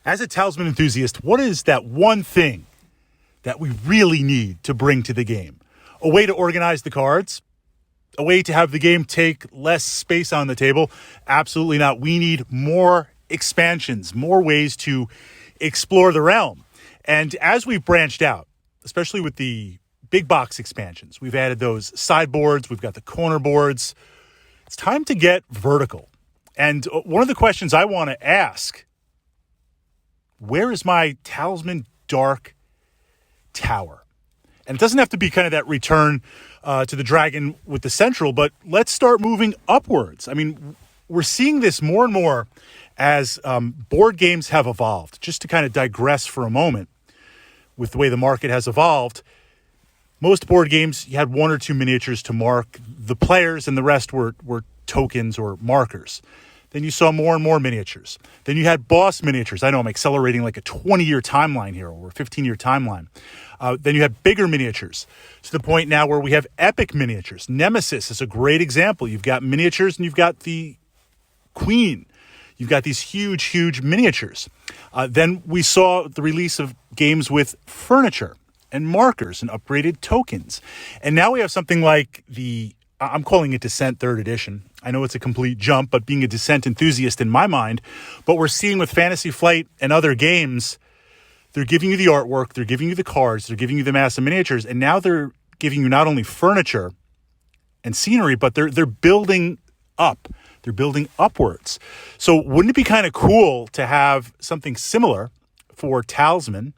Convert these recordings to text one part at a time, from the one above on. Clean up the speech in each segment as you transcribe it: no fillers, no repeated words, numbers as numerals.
As a Talisman enthusiast, what is that one thing that we really need to bring to the game? A way to organize the cards? A way to have the game take less space on the table? Absolutely not. We need more expansions, more ways to explore the realm. And as we've branched out, especially with the big box expansions, we've added those sideboards, we've got the corner boards. It's time to get vertical. And one of the questions I want to ask, where is my Talisman Dark Tower? And it doesn't have to be kind of that return to the dragon with the central, but let's start moving upwards. I mean, we're seeing this more and more as board games have evolved. Just to kind of digress for a moment with the way the market has evolved, most board games, you had one or two miniatures to mark the players, and the rest were tokens or markers. Then you saw more and more miniatures. Then you had boss miniatures. I know I'm accelerating like a 20-year timeline here or a 15-year timeline. Then you had bigger miniatures to the point now where we have epic miniatures. Nemesis is a great example. You've got miniatures and you've got the queen. You've got these huge, huge miniatures. Then we saw the release of games with furniture and markers and upgraded tokens. And now we have something like I'm calling it Descent 3rd Edition. I know it's a complete jump, but being a Descent enthusiast in my mind, what we're seeing with Fantasy Flight and other games, they're giving you the artwork, they're giving you the cards, they're giving you the massive miniatures, and now they're giving you not only furniture and scenery, but they're building up. They're building upwards. So wouldn't it be kind of cool to have something similar for Talisman?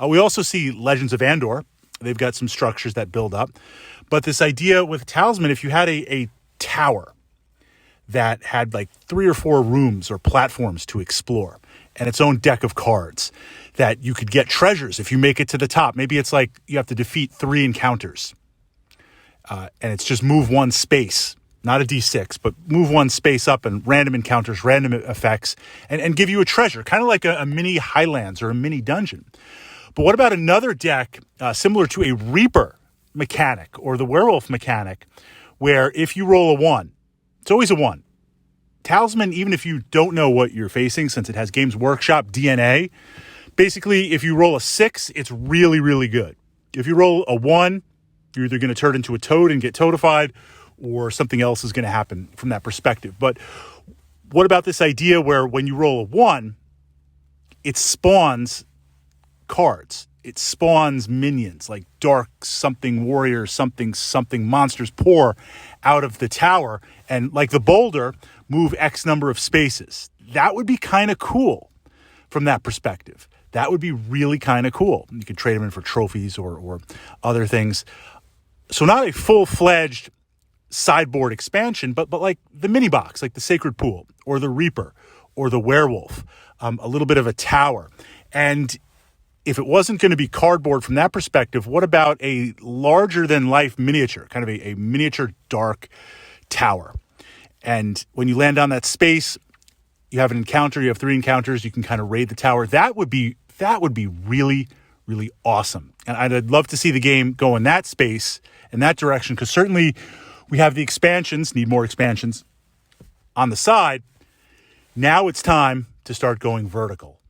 We also see Legends of Andor. They've got some structures that build up. But this idea with Talisman, if you had a tower that had like 3 or 4 rooms or platforms to explore and its own deck of cards, that you could get treasures if you make it to the top. Maybe it's like you have to defeat 3 encounters. And it's just move one space, not a D6, but move one space up and random encounters, random effects, and give you a treasure, kind of like a mini Highlands or a mini dungeon. But what about another deck similar to a Reaper mechanic or the Werewolf mechanic, where if you roll a 1, it's always a 1. Talisman, even if you don't know what you're facing, since it has Games Workshop DNA, basically if you roll a 6, it's really, really good. If you roll a 1, you're either going to turn into a toad and get toadified, or something else is going to happen from that perspective. But what about this idea where when you roll a 1, it spawns cards? It spawns minions like dark something warrior, something monsters pour out of the tower, and like the boulder, move X number of spaces. That would be kind of cool from that perspective. That would be really kind of cool. You could trade them in for trophies or other things. So not a full-fledged sideboard expansion, but like the mini box, like the Sacred Pool or the Reaper or the Werewolf, a little bit of a tower. And if it wasn't going to be cardboard from that perspective, what about a larger-than-life miniature, kind of a miniature dark tower? And when you land on that space, you have an encounter, you have 3 encounters, you can kind of raid the tower. That would be really, really awesome. And I'd love to see the game go in that space, in that direction, because certainly we have the expansions, need more expansions on the side. Now it's time to start going vertical.